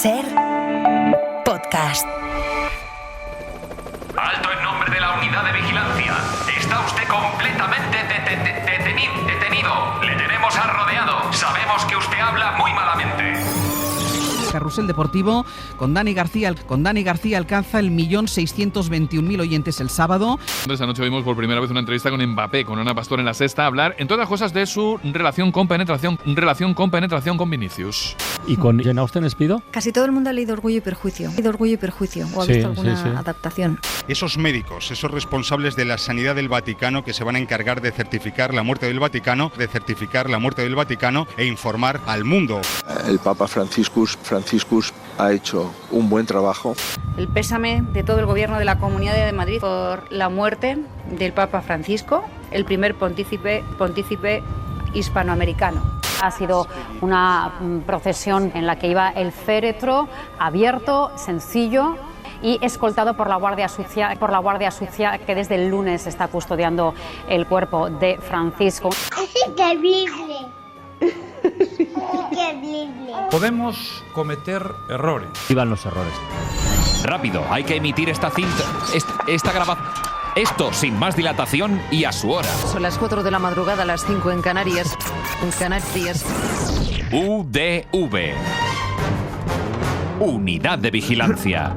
SER Podcast. Alto en nombre de la unidad de vigilancia. Está usted completamente detenido. Le tenemos rodeado. Sabemos que usted habla muy malamente. Carrusel Deportivo con Dani García alcanza el 1.621.000 oyentes el sábado. Esta noche vimos por primera vez una entrevista con Mbappé, con Ana Pastor en La Sexta, hablar, entre otras cosas, de su relación con penetración con Vinicius. ¿Y con Jane Austen Espido? Casi todo el mundo ha leído Orgullo y Perjuicio. ¿O ha visto alguna adaptación? Esos médicos, esos responsables de la sanidad del Vaticano que se van a encargar de certificar la muerte del Vaticano, e informar al mundo. El Papa Franciscus ha hecho un buen trabajo. El pésame de todo el gobierno de la Comunidad de Madrid por la muerte del Papa Francisco, el primer pontícipe hispanoamericano. Ha sido una procesión en la que iba el féretro abierto, sencillo y escoltado por la Guardia Sucia que desde el lunes está custodiando el cuerpo de Francisco. Es terrible. Podemos cometer errores. Iban los errores. Rápido, hay que emitir esta cinta, esta grabación. Esto sin más dilatación y a su hora. Son las 4 de la madrugada, las 5 en Canarias. UDV. Unidad de Vigilancia.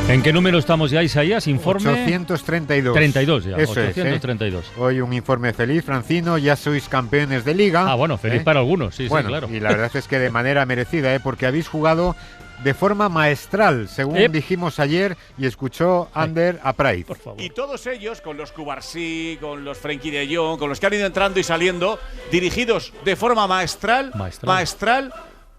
¿En qué número estamos ya, Isaías? Informe 832. 32 ya, Eso 832. Hoy un informe feliz, Francino, ya sois campeones de Liga. Bueno, feliz para algunos, sí, claro. Y la verdad es que de manera merecida, porque habéis jugado de forma maestral, según dijimos ayer y escuchó Ander a Pride. Por favor. Y todos ellos, con los Cubarsí, con los Frenkie de Jong, con los que han ido entrando y saliendo, dirigidos de forma maestral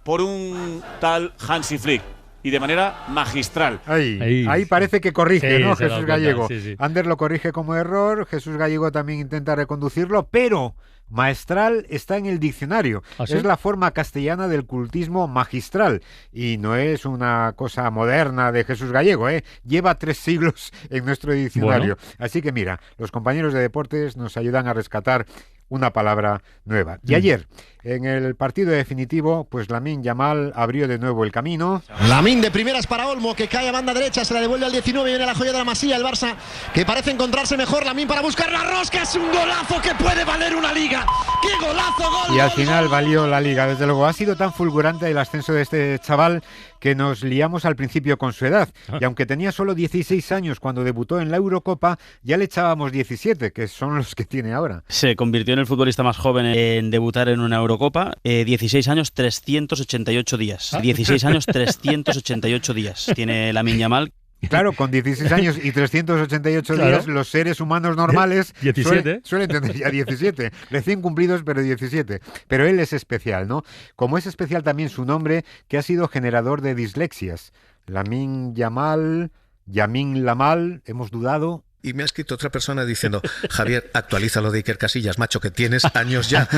por un tal Hansi Flick. Y de manera magistral. Ahí parece que corrige, ¿no? Jesús Gallego. Sí. Ander lo corrige como error, Jesús Gallego también intenta reconducirlo, pero maestral está en el diccionario. ¿Ah, sí? Es la forma castellana del cultismo magistral. Y no es una cosa moderna de Jesús Gallego, ¿eh? Lleva 3 siglos en nuestro diccionario. Bueno. Así que mira, los compañeros de deportes nos ayudan a rescatar una palabra nueva. Y ayer, en el partido definitivo, pues Lamine Yamal abrió de nuevo el camino. Lamine de primeras para Olmo, que cae a banda derecha, se la devuelve al 19, viene la joya de la Masía, el Barça, que parece encontrarse mejor. Lamine para buscar la rosca, es un golazo que puede valer una liga. ¡Qué golazo, gol! Y al final valió la liga, desde luego. Ha sido tan fulgurante el ascenso de este chaval que nos liamos al principio con su edad. Y aunque tenía solo 16 años cuando debutó en la Eurocopa, ya le echábamos 17, que son los que tiene ahora. Se convirtió en el futbolista más joven en debutar en una Eurocopa. 16 años, 388 días. 16 años, 388 días. Tiene Lamine Yamal. Claro, con 16 años y 388 días, los seres humanos normales 17 suelen tener ya 17, recién cumplidos, pero 17. Pero él es especial, ¿no? Como es especial también su nombre, que ha sido generador de dislexias. Lamine Yamal, Yamin Lamal, hemos dudado. Y me ha escrito otra persona diciendo: Javier, actualiza lo de Iker Casillas, macho, que tienes años ya.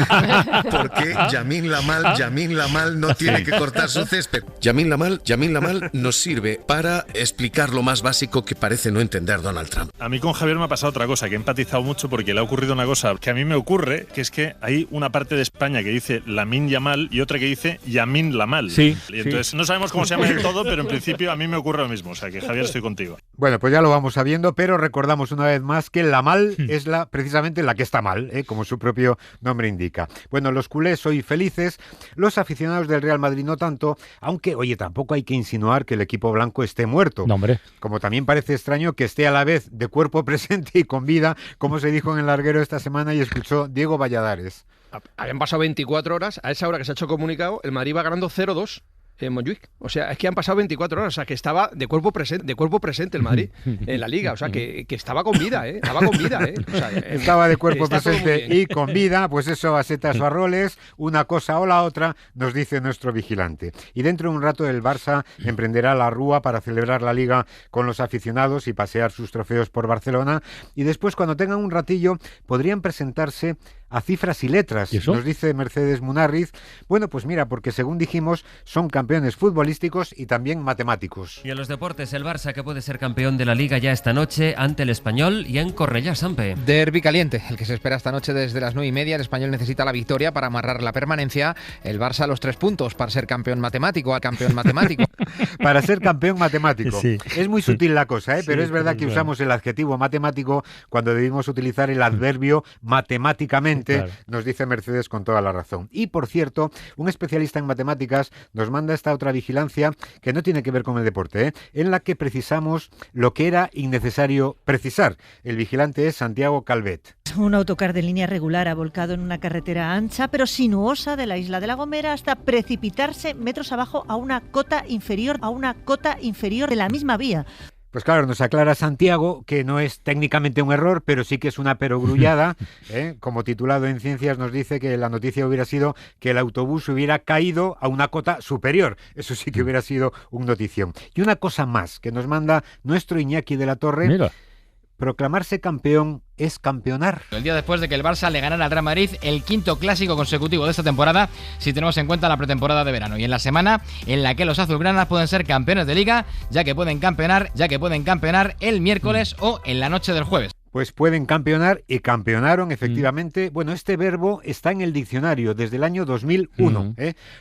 Porque Yamin Lamal no tiene que cortar su césped. Yamin Lamal nos sirve para explicar lo más básico que parece no entender Donald Trump. A mí con Javier me ha pasado otra cosa, que he empatizado mucho porque le ha ocurrido una cosa que a mí me ocurre, que es que hay una parte de España que dice Lamine Yamal y otra que dice Yamin Lamal. Sí. Y entonces no sabemos cómo se llama del todo, pero en principio a mí me ocurre lo mismo. O sea que, Javier, estoy contigo. Bueno, pues ya lo vamos sabiendo, pero recordamos una vez más que la mal es precisamente la que está mal, como su propio nombre indica. Bueno, los culés hoy felices, los aficionados del Real Madrid no tanto, aunque, oye, tampoco hay que insinuar que el equipo blanco esté muerto. No, hombre. Como también parece extraño que esté a la vez de cuerpo presente y con vida, como se dijo en el larguero esta semana y escuchó Diego Valladares. Habían pasado 24 horas, a esa hora que se ha hecho comunicado, el Madrid va ganando 0-2. En Montjuic. O sea, es que han pasado 24 horas, o sea, que estaba de cuerpo presente el Madrid en la Liga, o sea, que estaba con vida, estaba con vida, O sea, estaba de cuerpo presente y con vida, pues eso, a setas o a roles, una cosa o la otra, nos dice nuestro vigilante. Y dentro de un rato el Barça emprenderá la rúa para celebrar la Liga con los aficionados y pasear sus trofeos por Barcelona, y después, cuando tengan un ratillo, podrían presentarse a cifras y letras, nos dice Mercedes Munarriz. Bueno, pues mira, porque según dijimos, son campeones futbolísticos y también matemáticos. Y en los deportes, el Barça, que puede ser campeón de la Liga ya esta noche ante el Español y en Cornellá-Sampe. Derbi caliente, el que se espera esta noche desde las 9:30. El Español necesita la victoria para amarrar la permanencia. El Barça los 3 puntos para ser campeón matemático. Para ser campeón matemático. Sí. Es muy sutil la cosa, ¿eh? Sí, pero es verdad que usamos el adjetivo matemático cuando debimos utilizar el adverbio matemáticamente, claro. Nos dice Mercedes con toda la razón. Y por cierto, un especialista en matemáticas nos manda esta otra vigilancia que no tiene que ver con el deporte, en la que precisamos lo que era innecesario precisar. El vigilante es Santiago Calvet. Un autocar de línea regular ha volcado en una carretera ancha pero sinuosa de la isla de La Gomera hasta precipitarse metros abajo a una cota inferior de la misma vía. Pues claro, nos aclara Santiago que no es técnicamente un error, pero sí que es una perogrullada. Como titulado en Ciencias nos dice que la noticia hubiera sido que el autobús hubiera caído a una cota superior. Eso sí que hubiera sido un notición. Y una cosa más que nos manda nuestro Iñaki de la Torre. Mira. Proclamarse campeón es campeonar. El día después de que el Barça le ganara al Real Madrid, el 5º clásico consecutivo de esta temporada, si tenemos en cuenta la pretemporada de verano, y en la semana en la que los azulgranas pueden ser campeones de Liga, ya que pueden campeonar el miércoles o en la noche del jueves. Pues pueden campeonar y campeonaron, efectivamente. Bueno, este verbo está en el diccionario desde el año 2001.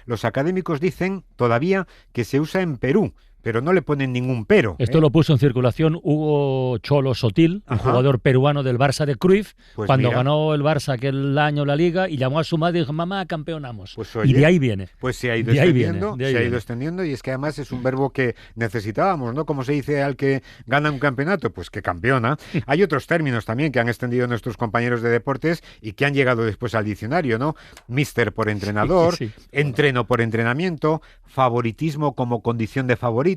Los académicos dicen todavía que se usa en Perú, pero no le ponen ningún pero. Esto lo puso en circulación Hugo Cholo Sotil, un jugador peruano del Barça de Cruyff, pues cuando mira, ganó el Barça aquel año la Liga, y llamó a su madre y dijo: mamá, campeonamos. Pues oye, y de ahí viene. Pues se ha ido extendiendo, y es que además es un verbo que necesitábamos, ¿no? Como se dice al que gana un campeonato, pues que campeona. Hay otros términos también que han extendido nuestros compañeros de deportes y que han llegado después al diccionario, ¿no? Míster por entrenador, entreno por entrenamiento, favoritismo como condición de favorito,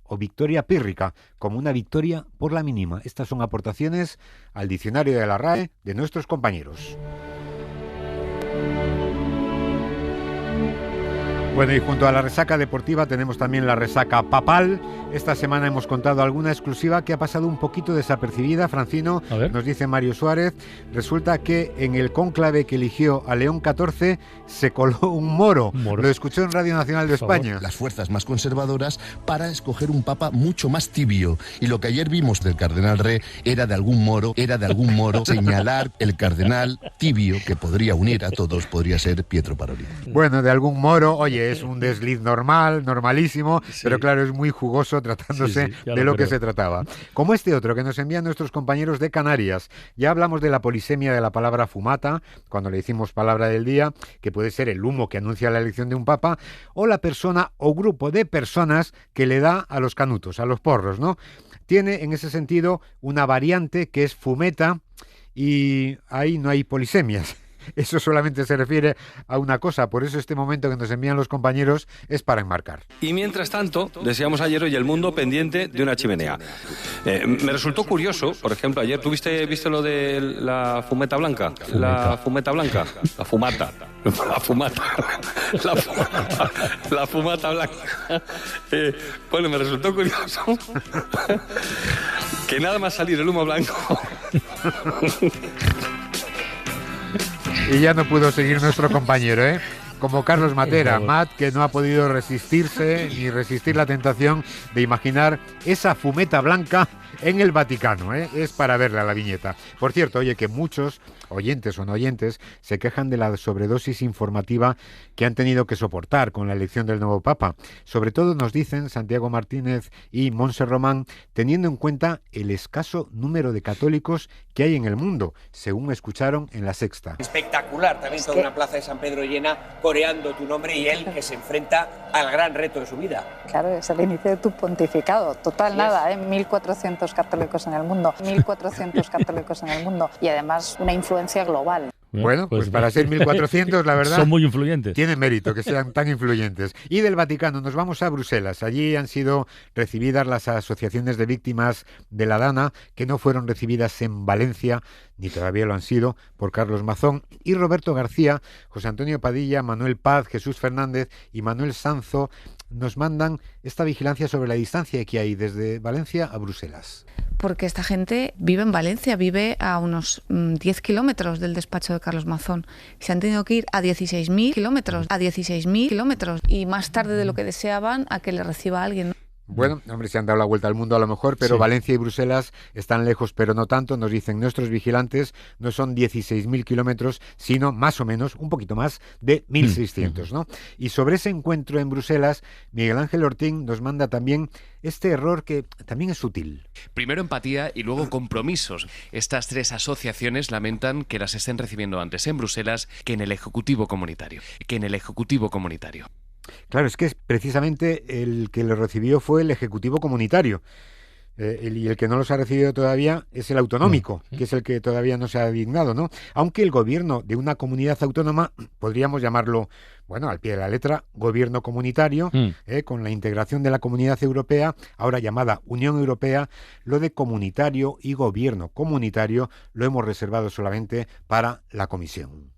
o victoria pírrica, como una victoria por la mínima. Estas son aportaciones al diccionario de la RAE de nuestros compañeros. Bueno, y junto a la resaca deportiva tenemos también la resaca papal. Esta semana hemos contado alguna exclusiva que ha pasado un poquito desapercibida. Francino, nos dice Mario Suárez, resulta que en el cónclave que eligió a León XIV se coló un moro. Lo escuchó en Radio Nacional de España. Las fuerzas más conservadoras para escoger un papa mucho más tibio. Y lo que ayer vimos del cardenal Re era de algún moro señalar el cardenal tibio que podría unir a todos, podría ser Pietro Parolin. Bueno, de algún moro, oye, es un desliz normalísimo, pero claro, es muy jugoso tratándose de lo que se trataba. Como este otro que nos envían nuestros compañeros de Canarias. Ya hablamos de la polisemia de la palabra fumata, cuando le hicimos palabra del día, que puede ser el humo que anuncia la elección de un papa, o la persona o grupo de personas que le da a los canutos, a los porros, ¿no? Tiene en ese sentido una variante que es fumeta, y ahí no hay polisemias. Eso solamente se refiere a una cosa, por eso este momento que nos envían los compañeros es para enmarcar. Y mientras tanto, decíamos ayer, hoy el mundo pendiente de una chimenea. Me resultó curioso, por ejemplo, ayer viste lo de la fumeta blanca, la fumeta blanca, la fumata blanca. Bueno, me resultó curioso que nada más salir el humo blanco. Y ya no pudo seguir nuestro compañero, como Carlos Matera, Matt, que no ha podido resistirse ni resistir la tentación de imaginar esa fumeta blanca en el Vaticano, es para verla la viñeta. Por cierto, oye, que muchos oyentes o no oyentes se quejan de la sobredosis informativa que han tenido que soportar con la elección del nuevo Papa. Sobre todo nos dicen Santiago Martínez y Montse Román, teniendo en cuenta el escaso número de católicos que hay en el mundo, según escucharon en La Sexta. Espectacular, también toda una plaza de San Pedro llena coreando tu nombre y él que se enfrenta al gran reto de su vida. Claro, es el inicio de tu pontificado. Total, nada, 1.400 católicos en el mundo. 1.400 católicos en el mundo. Y además una influencia global. Bueno, pues para ser 1.400, la verdad, son muy influyentes. Tiene mérito que sean tan influyentes. Y del Vaticano nos vamos a Bruselas. Allí han sido recibidas las asociaciones de víctimas de la Dana, que no fueron recibidas en Valencia, ni todavía lo han sido, por Carlos Mazón y Roberto García, José Antonio Padilla, Manuel Paz, Jesús Fernández y Manuel Sanzo. nos mandan esta vigilancia sobre la distancia que hay desde Valencia a Bruselas. Porque esta gente vive en Valencia, vive a unos 10 kilómetros del despacho de Carlos Mazón. Se han tenido que ir a 16.000 kilómetros, y más tarde de lo que deseaban a que le reciba alguien, ¿no? Bueno, hombre, se han dado la vuelta al mundo a lo mejor, pero sí. Valencia y Bruselas están lejos, pero no tanto. Nos dicen nuestros vigilantes, no son 16.000 kilómetros, sino más o menos, un poquito más de 1.600, ¿no? Y sobre ese encuentro en Bruselas, Miguel Ángel Ortín nos manda también este error que también es sutil. Primero empatía y luego compromisos. Estas tres asociaciones lamentan que las estén recibiendo antes en Bruselas que en el Ejecutivo Comunitario. Claro, es que precisamente el que lo recibió fue el Ejecutivo Comunitario. Y el que no los ha recibido todavía es el autonómico, que es el que todavía no se ha dignado, ¿no? Aunque el gobierno de una comunidad autónoma, podríamos llamarlo, bueno, al pie de la letra, gobierno comunitario, con la integración de la Comunidad Europea, ahora llamada Unión Europea, lo de comunitario y gobierno comunitario lo hemos reservado solamente para la Comisión.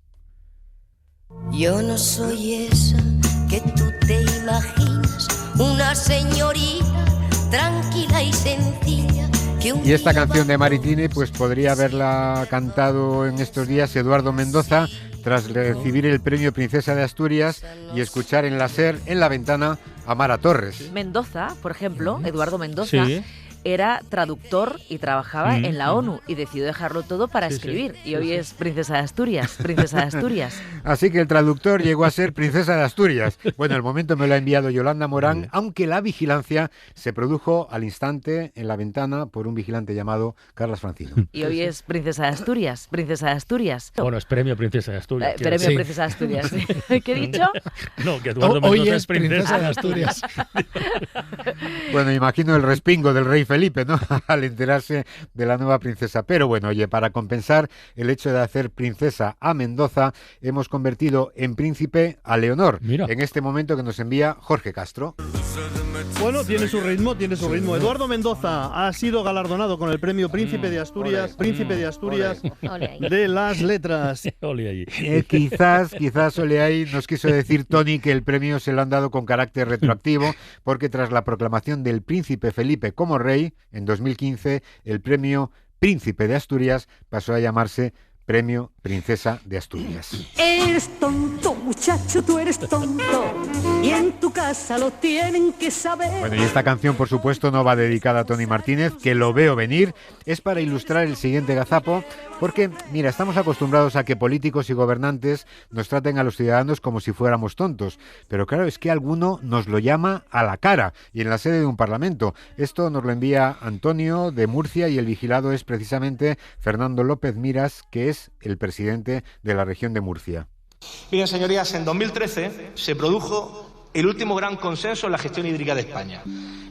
Yo no soy esa que tú te imaginas, una señorita tranquila y sencilla. Y esta canción de Maritini, pues podría haberla cantado en estos días Eduardo Mendoza, tras recibir el premio Princesa de Asturias y escuchar en la SER, en la ventana, a Mara Torres. Mendoza, por ejemplo, Eduardo Mendoza, sí, era traductor y trabajaba en la ONU y decidió dejarlo todo para escribir. Y hoy es princesa de Asturias, Así que el traductor llegó a ser princesa de Asturias. Bueno, el momento me lo ha enviado Yolanda Morán, aunque la vigilancia se produjo al instante en la ventana por un vigilante llamado Carlos Francino. Y hoy es princesa de Asturias. Bueno, es premio Princesa de Asturias. Premio Princesa de Asturias, sí. ¿Qué he dicho? No, que Eduardo Mendoza es princesa de Asturias. Bueno, imagino el respingo del rey Felipe, ¿no? Al enterarse de la nueva princesa. Pero bueno, oye, para compensar el hecho de hacer princesa a Mendoza, hemos convertido en príncipe a Leonor. Mira. En este momento que nos envía Jorge Castro. Bueno, tiene su ritmo. Eduardo Mendoza ha sido galardonado con el premio Príncipe de Asturias, de las letras. Quizás ole ahí, nos quiso decir Tony que el premio se lo han dado con carácter retroactivo, porque tras la proclamación del príncipe Felipe como rey, en 2015, el premio Príncipe de Asturias pasó a llamarse Premio Princesa de Asturias. Eres tonto, muchacho, tú eres tonto, y en tu casa lo tienen que saber. Bueno, y esta canción, por supuesto, no va dedicada a Tony Martínez, que lo veo venir, es para ilustrar el siguiente gazapo, porque, mira, estamos acostumbrados a que políticos y gobernantes nos traten a los ciudadanos como si fuéramos tontos, pero claro, es que alguno nos lo llama a la cara, y en la sede de un parlamento. Esto nos lo envía Antonio de Murcia, y el vigilado es precisamente Fernando López Miras, que es el presidente de la región de Murcia. Miren, señorías, en 2013 se produjo el último gran consenso en la gestión hídrica de España.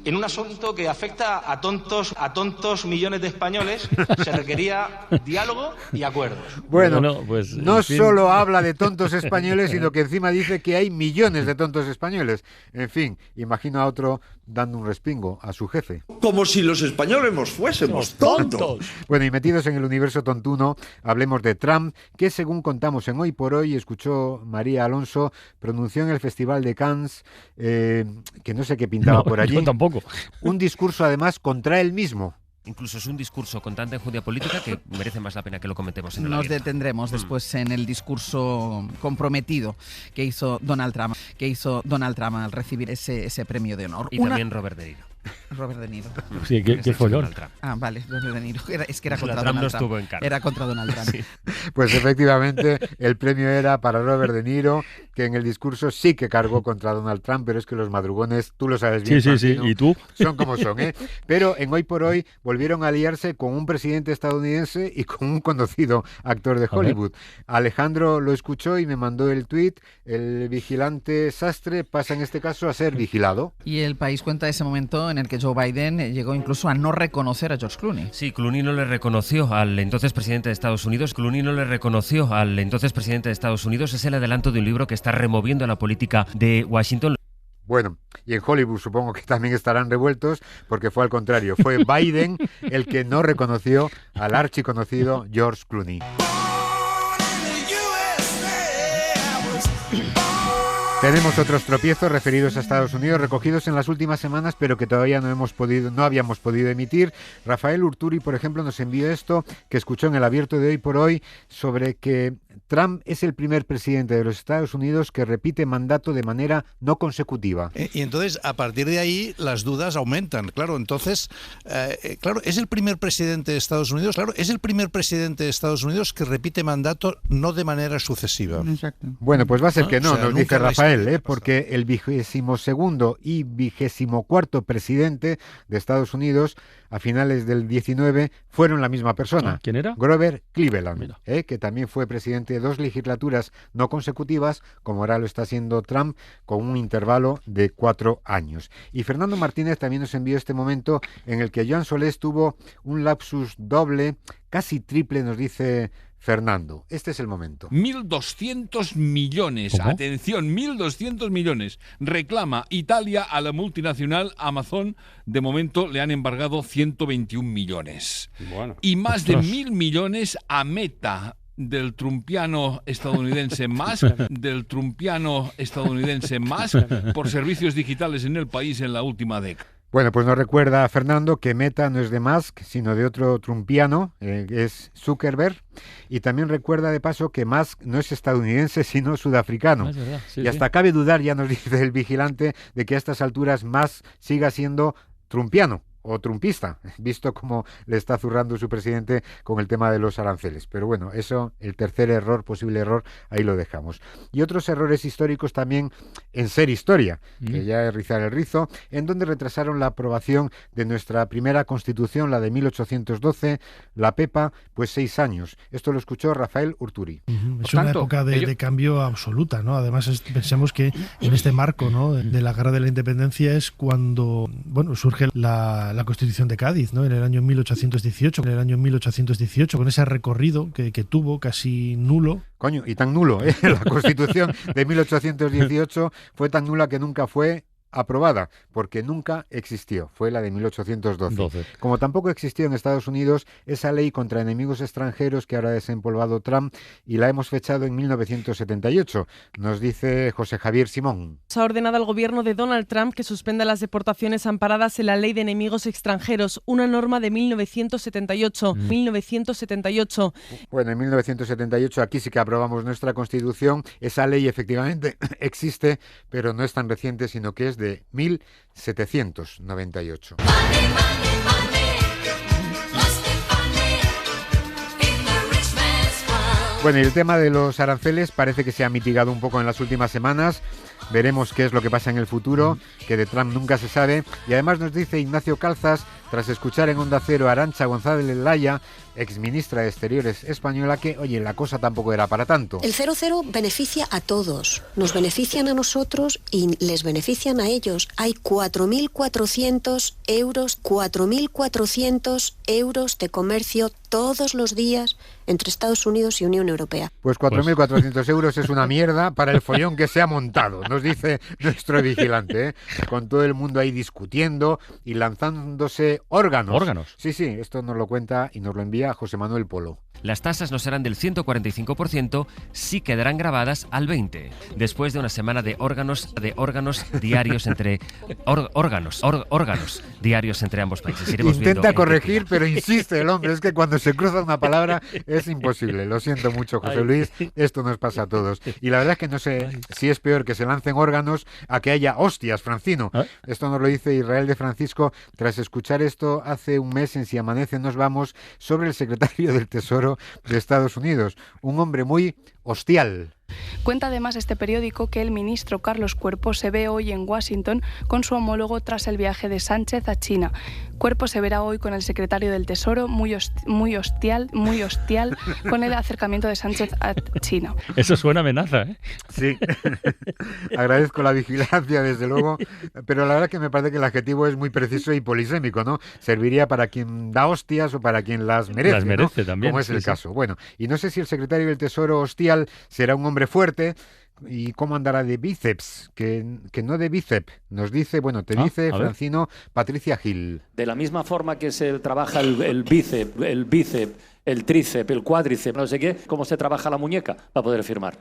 En un asunto que afecta a tontos millones de españoles, se requería diálogo y acuerdos. Bueno, pues, no solo habla de tontos españoles, sino que encima dice que hay millones de tontos españoles. En fin, imagino a otro dando un respingo a su jefe. Como si los españoles fuésemos tontos. Bueno, y metidos en el universo tontuno, hablemos de Trump, que según contamos en Hoy por Hoy, escuchó María Alonso, pronunció en el Festival de Cannes, que no sé qué pintaba por allí. Yo tampoco. Un discurso además contra él mismo. Incluso es un discurso con tanta enjundia política que merece más la pena que lo comentemos en el Nos detendremos después en el discurso comprometido que hizo Donald Trump al recibir ese premio de honor. Y también Robert De Niro. Robert De Niro. Sí, qué follón. Ah, vale, Robert De Niro. Es que era contra Trump. Donald Trump. No en era contra Donald Trump. Sí. Pues efectivamente, el premio era para Robert De Niro, que en el discurso sí que cargó contra Donald Trump, pero es que los madrugones, tú lo sabes bien. Sí, ¿y tú? Son como son, ¿eh? Pero en Hoy por Hoy volvieron a aliarse con un presidente estadounidense y con un conocido actor de Hollywood. Alejandro lo escuchó y me mandó el tuit. El vigilante sastre pasa en este caso a ser vigilado. Y El País cuenta ese momento en el que Joe Biden llegó incluso a no reconocer a George Clooney. Sí, Clooney no le reconoció al entonces presidente de Estados Unidos. Es el adelanto de un libro que está removiendo la política de Washington. Bueno, y en Hollywood supongo que también estarán revueltos, porque fue al contrario. Fue Biden el que no reconoció al archiconocido George Clooney. Tenemos otros tropiezos referidos a Estados Unidos recogidos en las últimas semanas, pero que todavía no habíamos podido emitir. Rafael Urturi, por ejemplo, nos envió esto que escuchó en el Abierto de Hoy por Hoy sobre que Trump es el primer presidente de los Estados Unidos que repite mandato de manera no consecutiva. Y entonces, a partir de ahí, las dudas aumentan. Claro, entonces, es el primer presidente de Estados Unidos. Claro, es el primer presidente de Estados Unidos que repite mandato no de manera sucesiva. Exacto. Bueno, pues va a ser que no, o sea, nos dice Rafael, porque el 22º y 24º presidente de Estados Unidos a finales del 19 fueron la misma persona. ¿Quién era? Grover Cleveland, que también fue presidente de 2 legislaturas no consecutivas, como ahora lo está haciendo Trump, con un intervalo de 4 años. Y Fernando Martínez también nos envió este momento en el que Joan Solés tuvo un lapsus doble, casi triple, nos dice Fernando. Este es el momento. 1.200 millones. ¿Cómo? Atención, 1.200 millones. Reclama Italia a la multinacional Amazon. De momento le han embargado 121 millones. Bueno. Y más de 1.000 millones a Meta, del trumpiano estadounidense Musk, por servicios digitales en el país en la última década. Bueno, pues nos recuerda a Fernando que Meta no es de Musk, sino de otro trumpiano, es Zuckerberg, y también recuerda de paso que Musk no es estadounidense, sino sudafricano. Es verdad, sí, y hasta cabe dudar, ya nos dice el vigilante, de que a estas alturas Musk siga siendo trumpiano o trumpista, visto cómo le está zurrando su presidente con el tema de los aranceles. Pero bueno, eso, el tercer error, posible error, ahí lo dejamos. Y otros errores históricos también en Ser Historia, que ya es rizar el rizo, en donde retrasaron la aprobación de nuestra primera Constitución, la de 1812, la PEPA, pues 6 años. Esto lo escuchó Rafael Urturi. Es una época de cambio absoluta, ¿no? Además, pensemos que en este marco, ¿no?, de la Guerra de la Independencia es cuando, bueno, surge la Constitución de Cádiz, ¿no?, en el año 1818, con ese recorrido que tuvo casi nulo. Coño, y tan nulo, ¿eh? La Constitución de 1818 fue tan nula que nunca fue aprobada, porque nunca existió, fue la de 1812. Como tampoco existió en Estados Unidos esa ley contra enemigos extranjeros que ahora ha desempolvado Trump, y la hemos fechado en 1978, nos dice José Javier Simón. Se ha ordenado al gobierno de Donald Trump que suspenda las deportaciones amparadas en la ley de enemigos extranjeros, una norma de 1978. Bueno, en 1978 aquí sí que aprobamos nuestra Constitución. Esa ley efectivamente existe, pero no es tan reciente, sino que es de 1798. Bueno, y el tema de los aranceles parece que se ha mitigado un poco en las últimas semanas. Veremos qué es lo que pasa en el futuro, que de Trump nunca se sabe. Y además nos dice Ignacio Calzas, tras escuchar en Onda Cero a Arantxa González Laya, exministra de Exteriores española, que, oye, la cosa tampoco era para tanto. El 0,0 beneficia a todos. Nos benefician a nosotros y les benefician a ellos. Hay 4.400 euros de comercio todos los días entre Estados Unidos y Unión Europea. Pues 4.400 euros es una mierda para el follón que se ha montado, nos dice nuestro vigilante, ¿eh? Con todo el mundo ahí discutiendo y lanzándose órganos. ¿Órganos? Sí, esto nos lo cuenta y nos lo envía José Manuel Polo. Las tasas no serán del 145%, sí quedarán grabadas al 20%, después de una semana de órganos diarios entre órganos diarios entre ambos países. Iremos Intenta corregir, pero insiste el hombre, es que cuando se cruza una palabra es imposible. Lo siento mucho, José Luis, esto nos pasa a todos. Y la verdad es que no sé si es peor que se lancen órganos a que haya hostias, Francino. Esto nos lo dice Israel de Francisco tras escuchar esto hace un mes en Si Amanece Nos Vamos sobre el secretario del Tesoro de Estados Unidos, un hombre muy hostial. Cuenta además este periódico que el ministro Carlos Cuerpo se ve hoy en Washington con su homólogo tras el viaje de Sánchez a China. Cuerpo se verá hoy con el secretario del Tesoro, muy hostial con el acercamiento de Sánchez a China. Eso suena amenaza, ¿eh? Sí, agradezco la vigilancia, desde luego, pero la verdad que me parece que el adjetivo es muy preciso y polisémico, ¿no? Serviría para quien da hostias o para quien las merece, las merece, ¿no? También. Como es el caso. Bueno, y no sé si el secretario del Tesoro hostial será un hombre fuerte. ¿Y cómo andará de bíceps? Que no de bíceps. Nos dice, dice Francino, Patricia Gil. De la misma forma que se trabaja el bíceps, el tríceps, el cuádriceps, no sé qué, ¿cómo se trabaja la muñeca para poder firmar?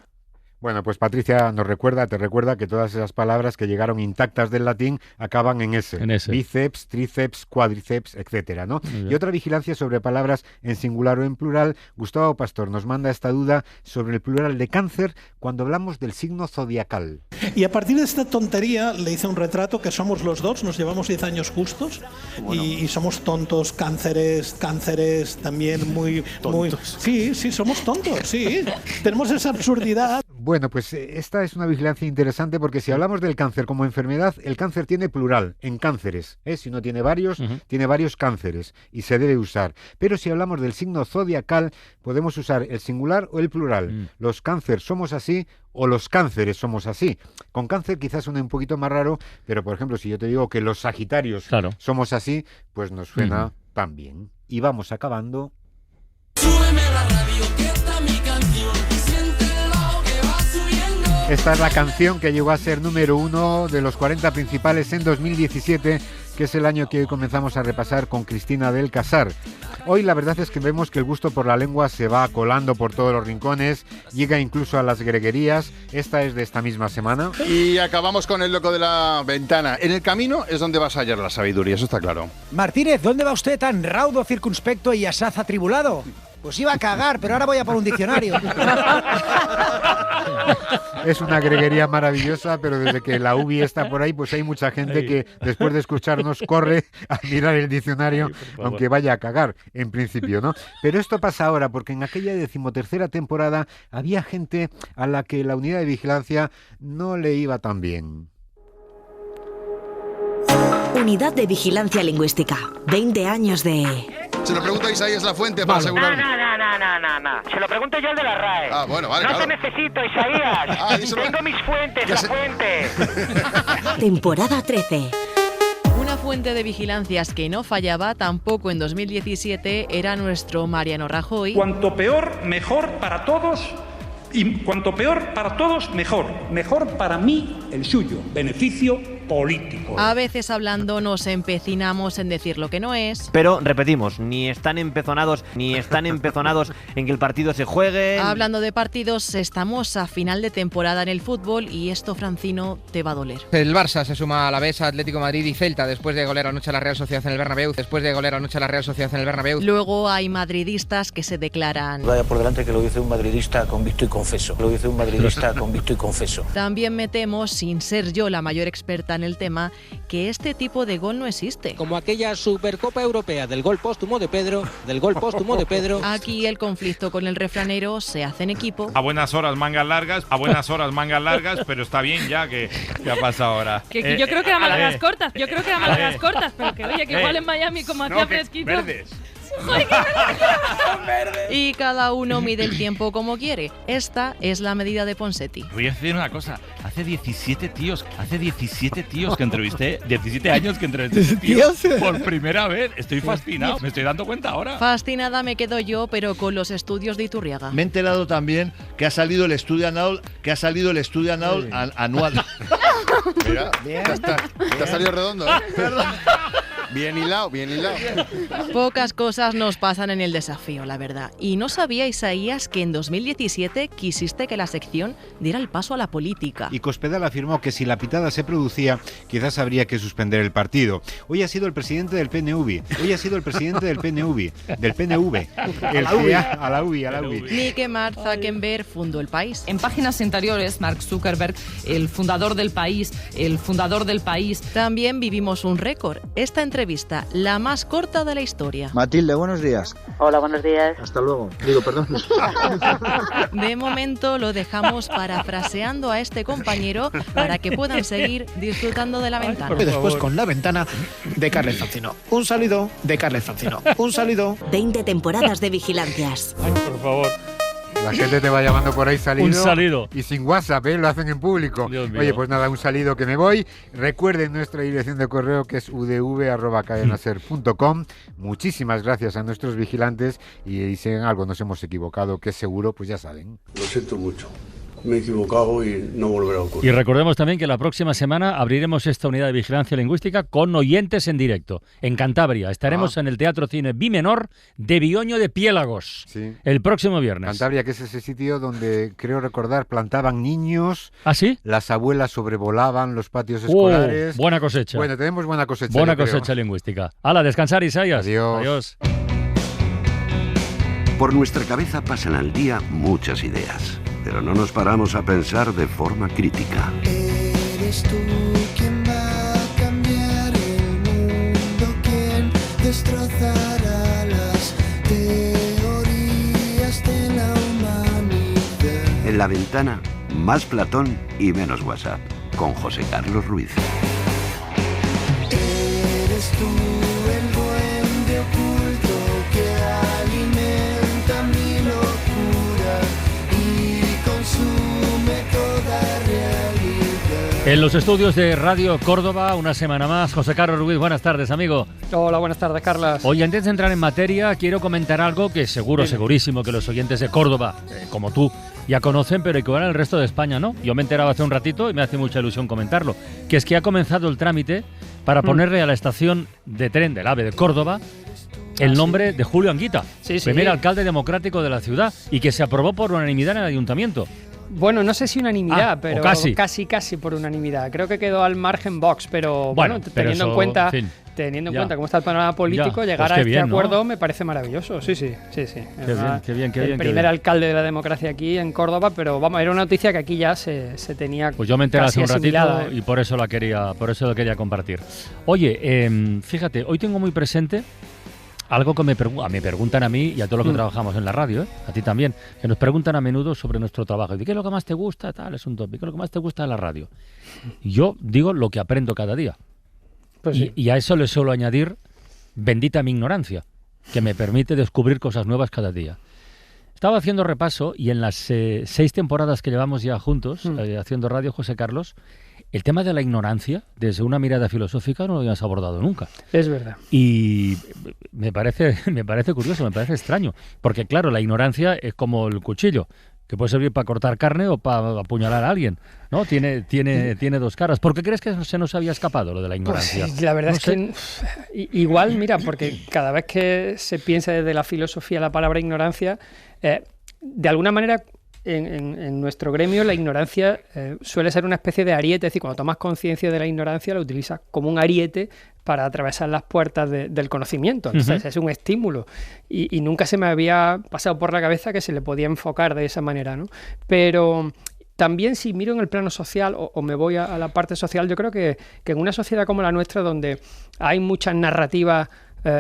Bueno, pues Patricia te recuerda que todas esas palabras que llegaron intactas del latín acaban en S. Bíceps, tríceps, cuádriceps, etcétera, ¿no? Y otra vigilancia sobre palabras en singular o en plural. Gustavo Pastor nos manda esta duda sobre el plural de cáncer cuando hablamos del signo zodiacal. Y a partir de esta tontería le hice un retrato que somos los dos, nos llevamos 10 años justos y somos tontos, cánceres también muy... Sí, somos tontos, sí. Tenemos esa absurdidad. Bueno, pues esta es una vigilancia interesante porque si hablamos del cáncer como enfermedad, el cáncer tiene plural, en cánceres. Si no tiene varios, tiene varios cánceres y se debe usar. Pero si hablamos del signo zodiacal, podemos usar el singular o el plural. Los cánceres somos así o los cánceres somos así. Con cáncer quizás suene un poquito más raro, pero por ejemplo, si yo te digo que los sagitarios somos así, pues nos suena tan bien. Y vamos acabando. Súbeme la radio, que está mi canción. Esta es la canción que llegó a ser número 1 de los 40 principales en 2017, que es el año que hoy comenzamos a repasar con Cristina del Casar. Hoy la verdad es que vemos que el gusto por la lengua se va colando por todos los rincones, llega incluso a las greguerías. Esta es de esta misma semana. Y acabamos con el loco de la ventana. En el camino es donde vas a hallar la sabiduría, eso está claro. Martínez, ¿dónde va usted tan raudo, circunspecto y asaz atribulado? Pues iba a cagar, pero ahora voy a por un diccionario. Es una greguería maravillosa, pero desde que la UBI está por ahí, pues hay mucha gente que después de escucharnos corre a mirar el diccionario, aunque vaya a cagar, en principio, ¿no? Pero esto pasa ahora, porque en aquella 13ª temporada había gente a la que la unidad de vigilancia no le iba tan bien. Unidad de Vigilancia Lingüística. 20 años de... Se lo pregunta Isaías Lafuente para asegurar... No. Se lo pregunto yo al de la RAE. Ah, bueno, vale, No claro. te necesito, Isaías. Tengo mis fuentes, la fuente. Temporada 13. Una fuente de vigilancias que no fallaba tampoco en 2017 era nuestro Mariano Rajoy. Cuanto peor, mejor para todos. Y cuanto peor para todos, mejor. Mejor para mí, el suyo. Beneficio político. A veces hablando nos empecinamos en decir lo que no es. Pero, repetimos, ni están empezonados en que el partido se juegue. Hablando de partidos, estamos a final de temporada en el fútbol y esto, Francino, te va a doler. El Barça se suma a la Alavés, Atlético de Madrid y Celta después de golear anoche a la Real Sociedad en el Bernabéu. Luego hay madridistas que se declaran... Vaya por delante que lo dice un madridista convicto y confeso. También metemos, sin ser yo la mayor experta en el tema, que este tipo de gol no existe. Como aquella Supercopa Europea del gol póstumo de Pedro. Aquí el conflicto con el refranero se hace en equipo. A buenas horas mangas largas, pero está bien ya que ha pasado ahora. Que yo creo que eran mangas cortas, pero que oye, que igual en Miami como hacía fresquito. Verdes. Y cada uno mide el tiempo como quiere. Esta es la medida de Ponseti. Voy a decir una cosa, hace 17 tíos que entrevisté, 17 años que entrevisté tíos por primera vez. Estoy fascinado, me estoy dando cuenta ahora. Fascinada me quedo yo, pero con los estudios de Iturriaga. Me he enterado también que ha salido el estudio anual, anual. Mira, bien. Te ha salido redondo, ¿eh? Perdón. Bien hilado. Pocas cosas nos pasan en el desafío, la verdad. Y no sabía, Isaías, que en 2017 quisiste que la sección diera el paso a la política. Y Cospedal afirmó que si la pitada se producía, quizás habría que suspender el partido. Hoy ha sido el presidente del PNV. A la UBI. Ni que Mark Zuckerberg fundó el país. En páginas interiores, Mark Zuckerberg, el fundador del país. También vivimos un récord. Esta entrevista, la más corta de la historia. Matilde, buenos días. Hola, buenos días. Hasta luego. Perdón. De momento lo dejamos parafraseando a este compañero para que puedan seguir disfrutando de la ventana. Y después con la ventana de Carles Francino. Un saludo de Carles Francino. 20 temporadas de vigilancias. Ay, por favor. La gente te va llamando por ahí salido. Un salido. Y sin WhatsApp, lo hacen en público. Oye, pues nada, un salido que me voy. Recuerden nuestra dirección de correo que es udv@cadenaser.com. Muchísimas gracias a nuestros vigilantes y si en algo nos hemos equivocado, que es seguro, pues ya saben. Lo siento mucho. me he equivocado y no volverá a ocurrir. Y recordemos también que la próxima semana abriremos esta unidad de vigilancia lingüística con oyentes en directo. En Cantabria estaremos en el Teatro Cine Bimenor de Bioño de Piélagos el próximo viernes. Cantabria, que es ese sitio donde, creo recordar, plantaban niños. ¿Ah, sí? Las abuelas sobrevolaban los patios escolares. Buena cosecha. Bueno, tenemos buena cosecha. Buena cosecha lingüística. ¡Hala, descansar, Isaías! Adiós. Por nuestra cabeza pasan al día muchas ideas, pero no nos paramos a pensar de forma crítica. Eres tú quien va a cambiar el mundo, quien destrozará las teorías de la humanidad. En La Ventana, más Platón y menos WhatsApp, con José Carlos Ruiz. Eres tú el duende oculto que alimenta mi locura y consume toda realidad. En los estudios de Radio Córdoba, una semana más, José Carlos Ruiz. Buenas tardes, amigo. Hola, buenas tardes, Carlas. Oye, antes de entrar en materia, quiero comentar algo que segurísimo que los oyentes de Córdoba, como tú, ya conocen, pero igual el resto de España no. Yo me enteraba hace un ratito y me hace mucha ilusión comentarlo, que es que ha comenzado el trámite para ponerle a la estación de tren del AVE de Córdoba el nombre de Julio Anguita, primer alcalde democrático de la ciudad, y que se aprobó por unanimidad en el ayuntamiento. Bueno, no sé si unanimidad, pero casi por unanimidad. Creo que quedó al margen Vox, pero bueno, teniendo en cuenta cómo está el panorama político, llegar a este acuerdo me parece maravilloso. Sí. Qué bien. El primer alcalde de la democracia aquí en Córdoba, pero vamos, era una noticia que aquí ya se tenía. Pues yo me enteré hace un ratito y por eso lo quería compartir. Oye, fíjate, hoy tengo muy presente algo que me preguntan a mí y a todos los que trabajamos en la radio, a ti también, que nos preguntan a menudo sobre nuestro trabajo. ¿Qué es lo que más te gusta? Tal, es un tópico. ¿Qué es lo que más te gusta de la radio? Yo digo lo que aprendo cada día. Pues y a eso le suelo añadir bendita mi ignorancia, que me permite descubrir cosas nuevas cada día. Estaba haciendo repaso y en las 6 temporadas que llevamos ya juntos, haciendo radio, José Carlos, el tema de la ignorancia, desde una mirada filosófica, no lo habíamos abordado nunca. Es verdad. Y me parece curioso, me parece extraño. Porque, claro, la ignorancia es como el cuchillo, que puede servir para cortar carne o para apuñalar a alguien, ¿no? Tiene 2 caras. ¿Por qué crees que se nos había escapado lo de la ignorancia? Pues, la verdad que igual, mira, porque cada vez que se piensa desde la filosofía la palabra ignorancia, de alguna manera en nuestro gremio la ignorancia suele ser una especie de ariete, es decir, cuando tomas conciencia de la ignorancia la utilizas como un ariete para atravesar las puertas del conocimiento. Entonces es un estímulo y nunca se me había pasado por la cabeza que se le podía enfocar de esa manera, ¿no? Pero también si miro en el plano social o me voy a la parte social, yo creo que en una sociedad como la nuestra, donde hay muchas narrativas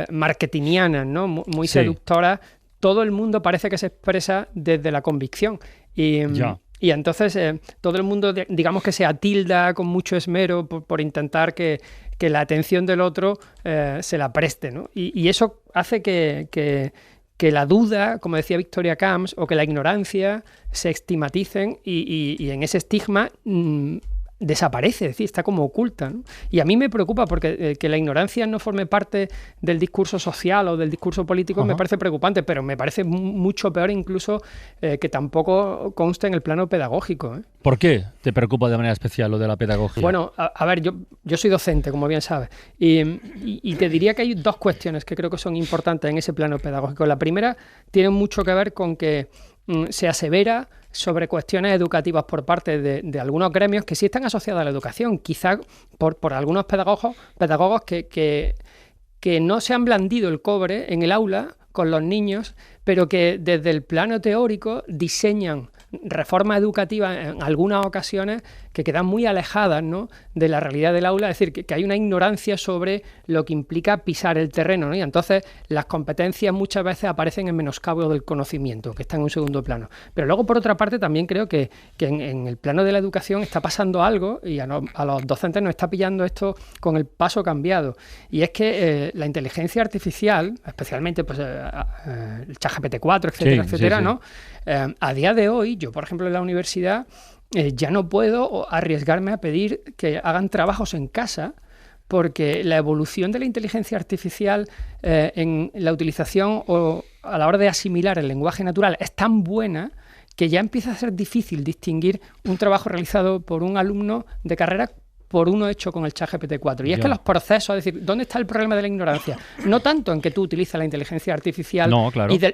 marketingianas, ¿no? Muy seductoras, todo el mundo parece que se expresa desde la convicción. Y entonces todo el mundo, digamos que se atilda con mucho esmero por intentar que la atención del otro se la preste, ¿no? Y eso hace que la duda, como decía Victoria Camps, o que la ignorancia se estigmaticen y en ese estigma desaparece, es decir, está como oculta, ¿no? Y a mí me preocupa porque que la ignorancia no forme parte del discurso social o del discurso político me parece preocupante, pero me parece mucho peor incluso que tampoco conste en el plano pedagógico, ¿eh? ¿Por qué te preocupa de manera especial lo de la pedagogía? Bueno, a ver, yo soy docente, como bien sabes, y te diría que hay 2 cuestiones que creo que son importantes en ese plano pedagógico. La primera tiene mucho que ver con que se asevera sobre cuestiones educativas por parte de algunos gremios que sí están asociados a la educación, quizá por algunos pedagogos que no se han blandido el cobre en el aula con los niños, pero que desde el plano teórico diseñan reformas educativas en algunas ocasiones que quedan muy alejadas, ¿no?, de la realidad del aula, es decir, que hay una ignorancia sobre lo que implica pisar el terreno, ¿no? Y entonces las competencias muchas veces aparecen en menoscabo del conocimiento, que está en un segundo plano. Pero luego, por otra parte, también creo que en el plano de la educación está pasando algo y a los docentes nos está pillando esto con el paso cambiado. Y es que la inteligencia artificial, especialmente pues, el ChatGPT 4, etcétera, ¿no? A día de hoy, yo, por ejemplo, en la universidad ya no puedo arriesgarme a pedir que hagan trabajos en casa, porque la evolución de la inteligencia artificial en la utilización o a la hora de asimilar el lenguaje natural es tan buena que ya empieza a ser difícil distinguir un trabajo realizado por un alumno de carrera por uno hecho con el ChatGPT 4. Y es que los procesos, es decir, ¿dónde está el problema de la ignorancia? No tanto en que tú utilizas la inteligencia artificial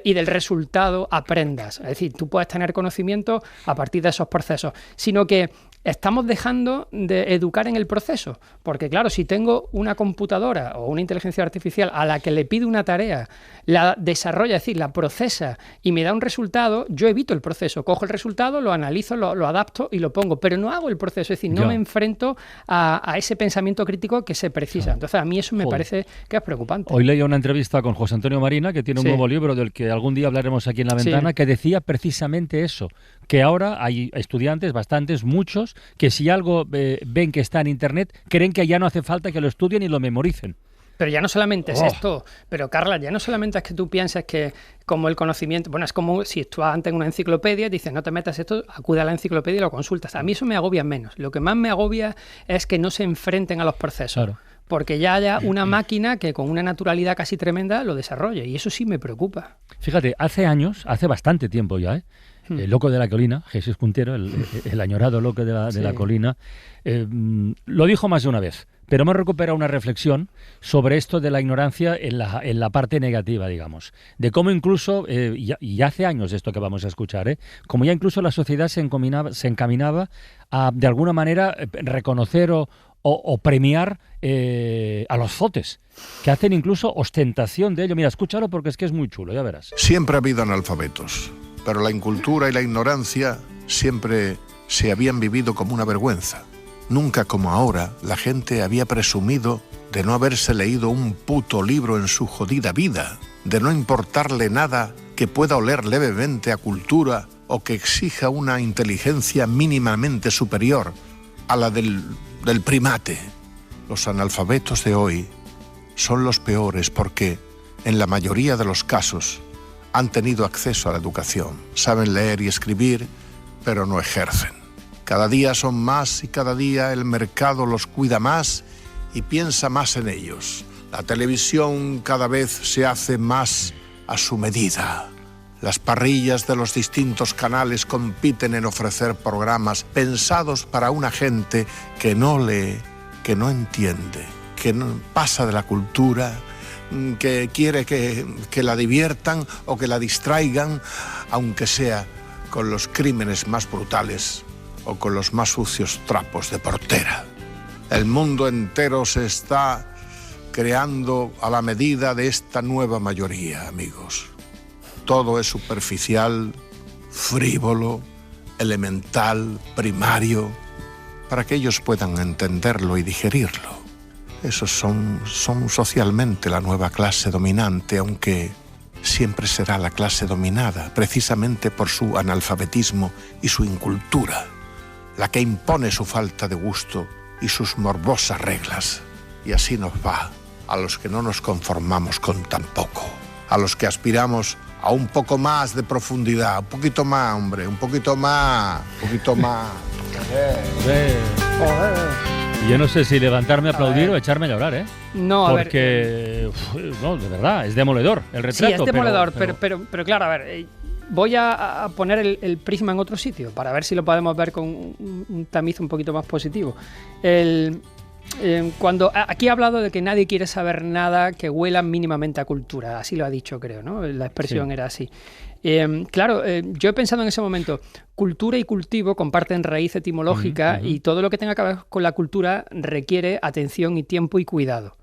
y del resultado aprendas. Es decir, tú puedes tener conocimiento a partir de esos procesos, sino que estamos dejando de educar en el proceso. Porque, claro, si tengo una computadora o una inteligencia artificial a la que le pido una tarea, la desarrolla, es decir, la procesa y me da un resultado, yo evito el proceso. Cojo el resultado, lo analizo, lo adapto y lo pongo. Pero no hago el proceso, es decir, no me enfrento a ese pensamiento crítico que se precisa. Entonces, a mí eso me parece que es preocupante. Hoy leí una entrevista con José Antonio Marina, que tiene un nuevo libro del que algún día hablaremos aquí en La Ventana, que decía precisamente eso, que ahora hay estudiantes, bastantes, muchos, que si algo ven que está en Internet, creen que ya no hace falta que lo estudien y lo memoricen. Pero ya no solamente es esto, pero Carla, ya no solamente es que tú pienses que como el conocimiento, bueno, es como si tú antes en una enciclopedia dices, no te metas esto, acude a la enciclopedia y lo consultas. A mí eso me agobia menos. Lo que más me agobia es que no se enfrenten a los procesos. Claro. Porque ya haya una máquina que con una naturalidad casi tremenda lo desarrolle, y eso sí me preocupa. Fíjate, hace bastante tiempo ya, el loco de la colina, Jesús Puntero, el añorado loco de la colina, lo dijo más de una vez, pero hemos recuperado una reflexión sobre esto de la ignorancia en la parte negativa, digamos, de cómo incluso, y hace años de esto que vamos a escuchar, como ya incluso la sociedad se encaminaba a, de alguna manera, reconocer o premiar a los zotes, que hacen incluso ostentación de ello. Mira, escúchalo porque es que es muy chulo, ya verás. Siempre ha habido analfabetos, pero la incultura y la ignorancia siempre se habían vivido como una vergüenza. Nunca como ahora la gente había presumido de no haberse leído un puto libro en su jodida vida, de no importarle nada que pueda oler levemente a cultura o que exija una inteligencia mínimamente superior a la del primate. Los analfabetos de hoy son los peores porque, en la mayoría de los casos, han tenido acceso a la educación. Saben leer y escribir, pero no ejercen. Cada día son más y cada día el mercado los cuida más y piensa más en ellos. La televisión cada vez se hace más a su medida. Las parrillas de los distintos canales compiten en ofrecer programas pensados para una gente que no lee, que no entiende, que no pasa de la cultura, que quiere que la diviertan o que la distraigan, aunque sea con los crímenes más brutales o con los más sucios trapos de portera. El mundo entero se está creando a la medida de esta nueva mayoría, amigos. Todo es superficial, frívolo, elemental, primario, para que ellos puedan entenderlo y digerirlo. Esos son socialmente la nueva clase dominante, aunque siempre será la clase dominada, precisamente por su analfabetismo y su incultura, la que impone su falta de gusto y sus morbosas reglas. Y así nos va a los que no nos conformamos con tan poco, a los que aspiramos a un poco más de profundidad, un poquito más, hombre, un poquito más. Yo no sé si levantarme a aplaudir o echarme a llorar, No, a ver. Porque, no, de verdad, es demoledor el retrato. Sí, es demoledor, pero claro, a ver, voy a poner el prisma en otro sitio para ver si lo podemos ver con un tamiz un poquito más positivo. Cuando aquí he hablado de que nadie quiere saber nada que huela mínimamente a cultura, así lo ha dicho, creo, ¿no? La expresión era así. Claro, yo he pensado en ese momento, cultura y cultivo comparten raíz etimológica y todo lo que tenga que ver con la cultura requiere atención y tiempo y cuidado.